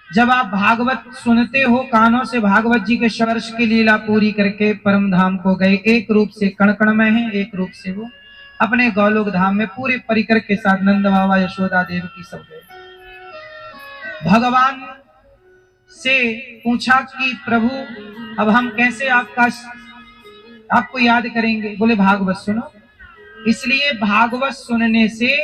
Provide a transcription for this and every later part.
जब आप भागवत सुनते हो, कानों से भागवत जी के वर्ष की लीला पूरी करके परम धाम को गए। एक रूप से कण कण में है, एक रूप से वो अपने गौलोक धाम में पूरे परिकर के साथ नंद बाबा यशोदा देव की सब गए। भगवान से पूछा कि प्रभु अब हम कैसे आपको याद करेंगे? बोले भागवत सुनो। इसलिए भागवत सुनने से,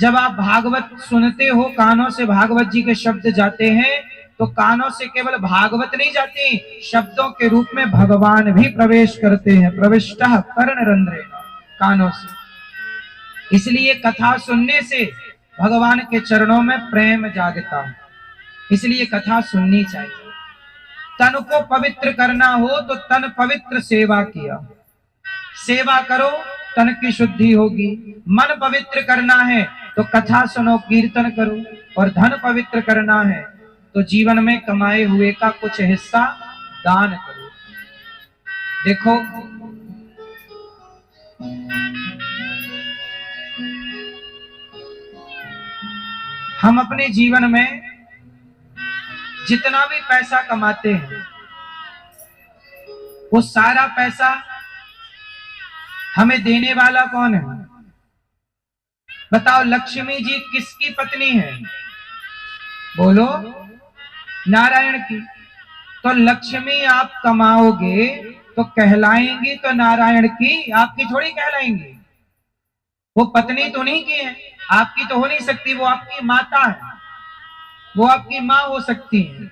जब आप भागवत सुनते हो, कानों से भागवत जी के शब्द जाते हैं, तो कानों से केवल भागवत नहीं जाती, शब्दों के रूप में भगवान भी प्रवेश करते हैं। प्रविष्टः कर्णरंध्रे, कानों से। इसलिए कथा सुनने से भगवान के चरणों में प्रेम जागता है, इसलिए कथा सुननी चाहिए। तन को पवित्र करना हो तो तन पवित्र सेवा किया, सेवा करो तन की शुद्धि होगी। मन पवित्र करना है तो कथा सुनो, कीर्तन करो। और धन पवित्र करना है तो जीवन में कमाए हुए का कुछ हिस्सा दान करो। देखो हम अपने जीवन में जितना भी पैसा कमाते हैं, वो सारा पैसा हमें देने वाला कौन है? बताओ, लक्ष्मी जी किसकी पत्नी है? बोलो, नारायण की। तो लक्ष्मी आप कमाओगे तो कहलाएंगी तो नारायण की, आपकी थोड़ी कहलाएंगी। वो पत्नी तो नहीं की है, आपकी तो हो नहीं सकती, वो आपकी माता है, वो आपकी माँ हो सकती है,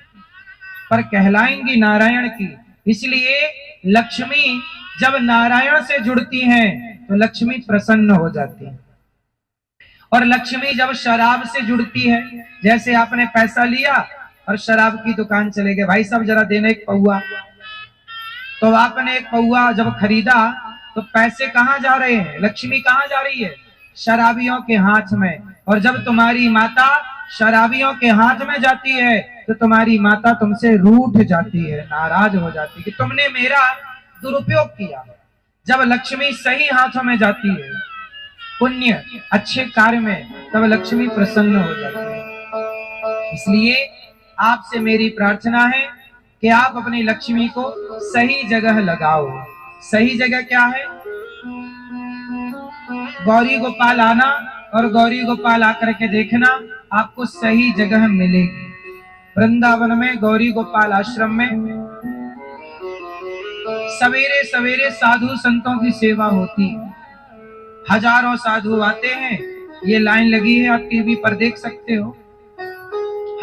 पर कहलाएंगी नारायण की। इसलिए लक्ष्मी जब नारायण से जुड़ती हैं तो लक्ष्मी प्रसन्न हो जाती है। और लक्ष्मी जब शराब से जुड़ती है, जैसे आपने पैसा लिया और शराब की दुकान चले गए, भाई साहब जरा देना एक पौआ, तो आपने एक पौआ जब खरीदा तो पैसे कहाँ जा रहे हैं? लक्ष्मी कहाँ जा रही है? शराबियों के हाथ में। और जब तुम्हारी माता शराबियों के हाथ में जाती है तो तुम्हारी माता तुमसे रूठ जाती है, नाराज हो जाती है कि तुमने मेरा दुरुपयोग किया। जब लक्ष्मी सही हाथों में जाती है, पुण्य अच्छे कार्य में, तब लक्ष्मी प्रसन्न हो जाती है। इसलिए आपसे मेरी प्रार्थना है कि आप अपनी लक्ष्मी को सही जगह लगाओ। सही जगह क्या है? गौरी गोपाल आना और गौरी गोपाल आकर के देखना, आपको सही जगह मिलेगी। वृंदावन में गौरी गोपाल आश्रम में सवेरे सवेरे साधु संतों की सेवा होती है। हजारों साधु आते हैं, ये लाइन लगी है, आप टीवी पर देख सकते हो।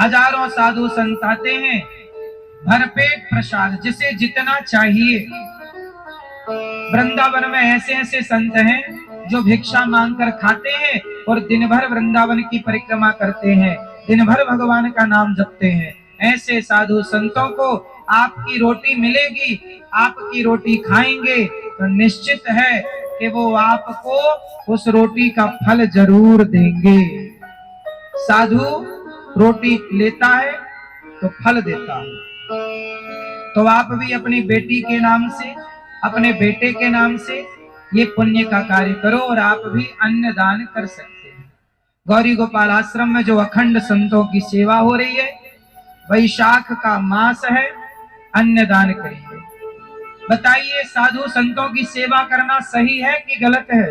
हजारों साधु संत आते हैं, भरपेट प्रसाद, जिसे जितना चाहिए। वृंदावन में ऐसे ऐसे संत हैं जो भिक्षा मांगकर खाते हैं और दिन भर वृंदावन की परिक्रमा करते हैं, दिन भर भगवान का नाम जपते हैं। ऐसे साधु संतों को आपकी रोटी मिलेगी, आपकी रोटी खाएंगे तो निश्चित है कि वो आपको उस रोटी का फल जरूर देंगे। साधु रोटी लेता है तो फल देता है। तो आप भी अपनी बेटी के नाम से, अपने बेटे के नाम से ये पुण्य का कार्य करो और आप भी अन्न दान कर सकते हैं। गौरी गोपाल आश्रम में जो अखंड संतों की सेवा हो रही है, वैशाख का मास है, अन्न दान करिए। बताइए, साधु संतों की सेवा करना सही है कि गलत है?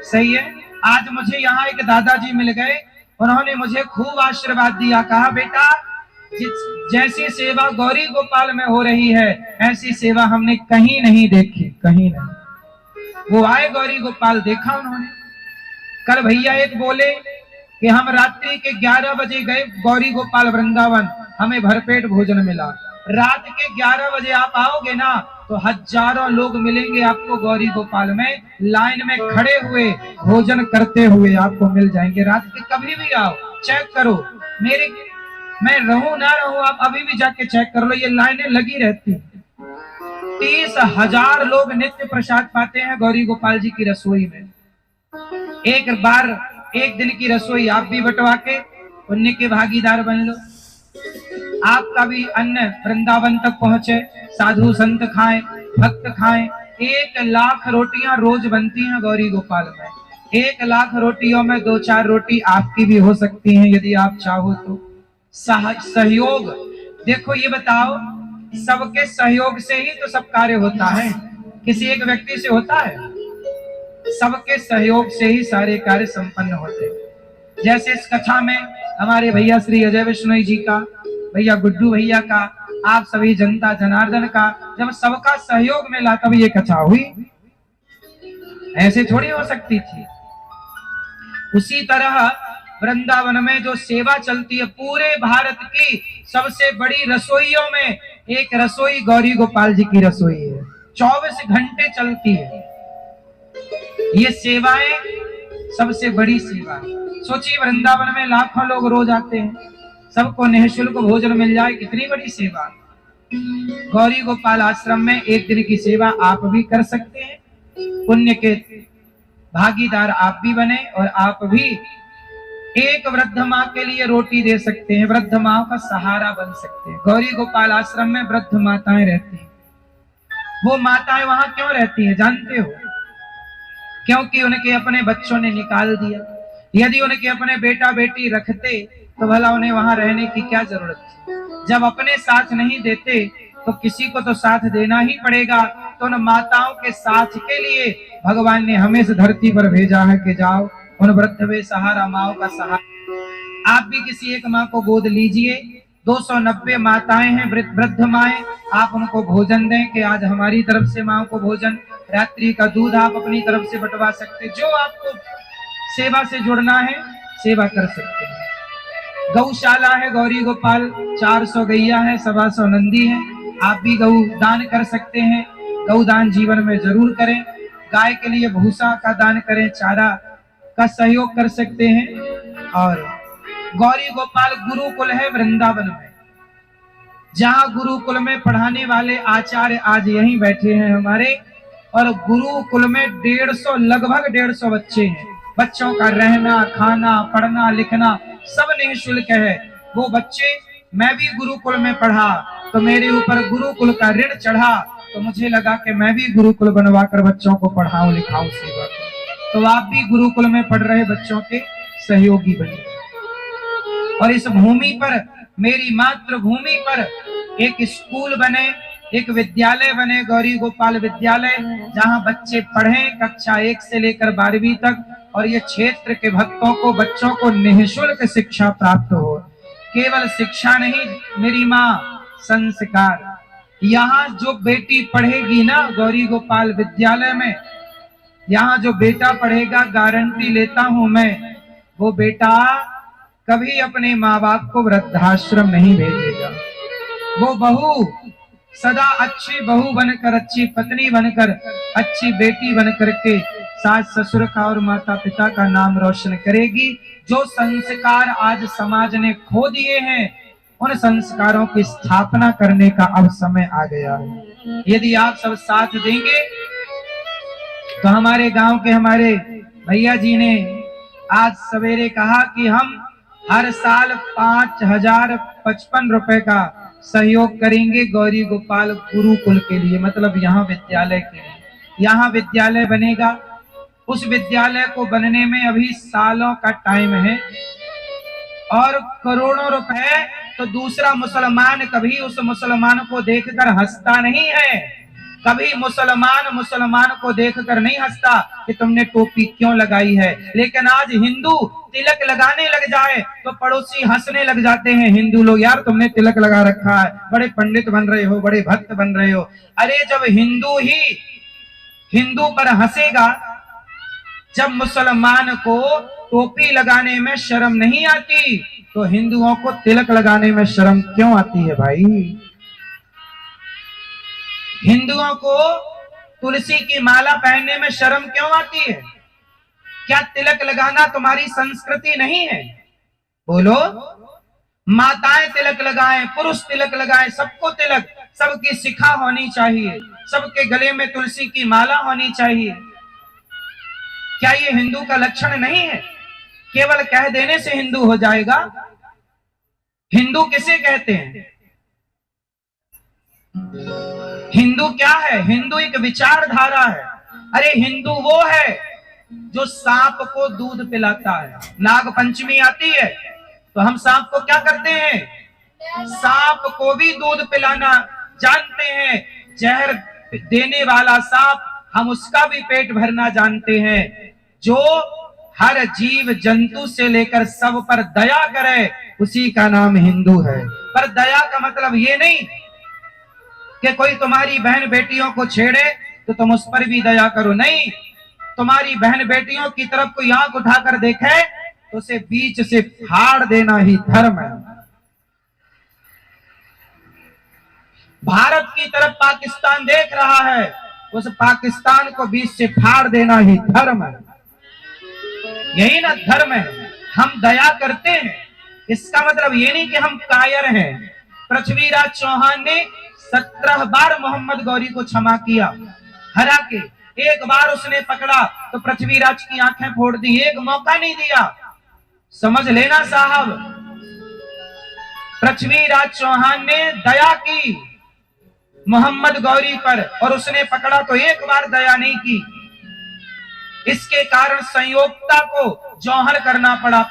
सही है। आज मुझे यहाँ एक दादाजी मिल गए, उन्होंने मुझे खूब आशीर्वाद दिया, कहा बेटा जैसी सेवा गौरी गोपाल में हो रही है ऐसी सेवा हमने कहीं नहीं देखी, कहीं नहीं। वो आए गौरी गोपाल, देखा उन्होंने। कल भैया एक बोले कि हम रात्रि के 11 बजे गए गौरी गोपाल वृंदावन, हमें भरपेट भोजन मिला। रात के 11 बजे आप आओगे ना तो हजारों लोग मिलेंगे आपको गौरी गोपाल में, लाइन में खड़े हुए भोजन करते हुए आपको मिल जाएंगे। रात के कभी भी आओ, चेक करो, मैं रहूं ना रहूं, आप अभी भी जाके चेक कर लो, ये लाइनें लगी रहती हैं। 30,000 लोग नित्य प्रसाद पाते हैं गौरी गोपाल जी की रसोई में। एक बार एक दिन की रसोई आप भी बंटवा के पुण्य के भागीदार बन लो। आपका भी अन्न वृंदावन तक पहुंचे, साधु संत खाएं, भक्त खाएं। 1 लाख रोटियां रोज बनती हैं गौरी गोपाल में। 1 लाख रोटियों में 2-4 रोटी आपकी भी हो सकती हैं यदि आप चाहो तो। सहयोग। देखो ये बताओ, सबके सहयोग से ही तो सब कार्य होता है, किसी एक व्यक्ति से होता है? सबके सहयोग से ही सारे कार्य संपन्न होते हैं। जैसे इस कथा में हमारे भैया श्री अजय विष्णु जी का, भैया गुड्डू भैया का, आप सभी जनता जनार्दन का, जब सबका सहयोग मिला तब ये कथा हुई, ऐसे थोड़ी हो सकती थी। उसी तरह वृंदावन में जो सेवा चलती है, पूरे भारत की सबसे बड़ी रसोइयों में एक रसोई गौरी गोपाल जी की रसोई है, 24 घंटे चलती है। ये सेवाएं सबसे बड़ी सेवा है। सोचिए वृंदावन में लाखों लोग रोज आते हैं, सबको निःशुल्क भोजन मिल जाए, कितनी बड़ी सेवा। गौरी गोपाल आश्रम में एक दिन की सेवा आप भी कर सकते हैं, पुण्य के भागीदार आप भी बने और आप भी एक वृद्ध माँ के लिए रोटी दे सकते हैं, वृद्ध माँ का सहारा बन सकते हैं। गौरी गोपाल आश्रम में वृद्ध माताएं रहती हैं। वो माताएं वहां क्यों रहती हैं जानते हो? क्योंकि उनके अपने बच्चों ने निकाल दिया। यदि उनके अपने बेटा बेटी रखते तो भला उन्हें वहां रहने की क्या जरूरत थी। जब अपने साथ नहीं देते तो किसी को तो साथ देना ही पड़ेगा। तो उन माताओं के साथ के लिए भगवान ने हमें इस धरती पर भेजा है कि जाओ उन वृद्ध बेसहारा माओ का सहारा। आप भी किसी एक माँ को गोद लीजिए, 290 माताएं हैं वृद्ध माएं, आप उनको भोजन दें कि आज हमारी तरफ से माँ को भोजन, रात्रि का दूध आप अपनी तरफ से बंटवा सकते। जो आपको सेवा से जुड़ना है सेवा कर सकते हैं। गौशाला है गौरी गोपाल, 400 गैया है, 125 नंदी है। आप भी गौ दान कर सकते हैं। गौदान जीवन में जरूर करें। गाय के लिए भूसा का दान करें, चारा का सहयोग कर सकते हैं। और गौरी गोपाल गुरुकुल है वृंदावन में, जहां गुरुकुल में पढ़ाने वाले आचार्य आज यहीं बैठे हैं हमारे। और गुरुकुल में 150 लगभग 150 बच्चे हैं। बच्चों का रहना खाना पढ़ना लिखना सब निःशुल्क है। वो बच्चे, मैं भी गुरुकुल में पढ़ा तो मेरे ऊपर गुरुकुल का ऋण चढ़ा, तो मुझे लगा कि मैं भी गुरुकुल बनवाकर बच्चों को पढ़ाऊं लिखाऊं सेवा करूं। तो आप भी गुरुकुल में पढ़ रहे बच्चों के सहयोगी बने। और इस भूमि पर, मेरी मातृभूमि पर एक स्कूल बने, एक विद्यालय बने, गौरी गोपाल विद्यालय, जहां बच्चे पढ़ें कक्षा 1 से लेकर 12वीं तक। और ये क्षेत्र के भक्तों को, बच्चों को निःशुल्क शिक्षा प्राप्त हो। केवल शिक्षा नहीं मेरी माँ, संस्कार। यहाँ जो बेटी पढ़ेगी ना गौरी गोपाल विद्यालय में, यहाँ जो बेटा पढ़ेगा, गारंटी लेता हूं मैं, वो बेटा कभी अपने माँ बाप को वृद्धाश्रम नहीं भेजेगा। वो बहू सदा अच्छी बहू बनकर, अच्छी पत्नी बनकर, अच्छी बेटी बनकर के सास ससुर का और माता पिता का नाम रोशन करेगी। जो संस्कार आज समाज ने खो दिए हैं, उन संस्कारों की स्थापना करने का अब समय आ गया है। यदि आप सब साथ देंगे तो हमारे गांव के हमारे भैया जी ने आज सवेरे कहा कि हम हर साल 5055 रुपए का सहयोग करेंगे गौरी गोपाल गुरुकुल के लिए, मतलब यहाँ विद्यालय के लिए। यहाँ विद्यालय बनेगा। उस विद्यालय को बनने में अभी सालों का टाइम है और करोड़ों रुपए। तो दूसरा मुसलमान कभी उस मुसलमान को देखकर हंसता नहीं है। कभी मुसलमान को देखकर नहीं हंसता कि तुमने टोपी क्यों लगाई है। लेकिन आज हिंदू तिलक लगाने लग जाए तो पड़ोसी हंसने लग जाते हैं हिंदू लोग, यार तुमने तिलक लगा रखा है, बड़े पंडित बन रहे हो, बड़े भक्त बन रहे हो। अरे जब हिंदू ही हिंदू पर हंसेगा, जब मुसलमान को टोपी लगाने में शर्म नहीं आती, तो हिंदुओं को तिलक लगाने में शर्म क्यों आती है भाई? हिंदुओं को तुलसी की माला पहनने में शर्म क्यों आती है? क्या तिलक लगाना तुम्हारी संस्कृति नहीं है? बोलो। माताएं तिलक लगाएं, पुरुष तिलक लगाएं, सबको तिलक, सबकी शिखा होनी चाहिए, सबके गले में तुलसी की माला होनी चाहिए। क्या ये हिंदू का लक्षण नहीं है? केवल कह देने से हिंदू हो जाएगा? हिंदू किसे कहते हैं? हिंदू क्या है? हिंदू एक विचारधारा है। अरे हिंदू वो है जो सांप को दूध पिलाता है। नाग पंचमी आती है तो हम सांप को क्या करते हैं? सांप को भी दूध पिलाना जानते हैं, जहर देने वाला सांप हम उसका भी पेट भरना जानते हैं। जो हर जीव जंतु से लेकर सब पर दया करे उसी का नाम हिंदू है। पर दया का मतलब ये नहीं कि कोई तुम्हारी बहन बेटियों को छेड़े तो तुम उस पर भी दया करो, नहीं। तुम्हारी बहन बेटियों की तरफ कोई आंख उठाकर देखे तो उसे बीच से फाड़ देना ही धर्म है। भारत की तरफ पाकिस्तान देख रहा है, उस पाकिस्तान को बीच से फाड़ देना ही धर्म है। यही ना धर्म है। हम दया करते हैं, इसका मतलब ये नहीं कि हम कायर हैं। पृथ्वीराज चौहान ने 17 बार मोहम्मद गौरी को क्षमा किया, हरा के। एक बार उसने पकड़ा तो पृथ्वीराज की आंखें फोड़ दी, एक मौका नहीं दिया। समझ लेना साहब, पृथ्वीराज चौहान ने दया की मोहम्मद गौरी पर और उसने पकड़ा तो एक बार दया नहीं की। इसके कारण संयोगता को जौहर करना पड़ा।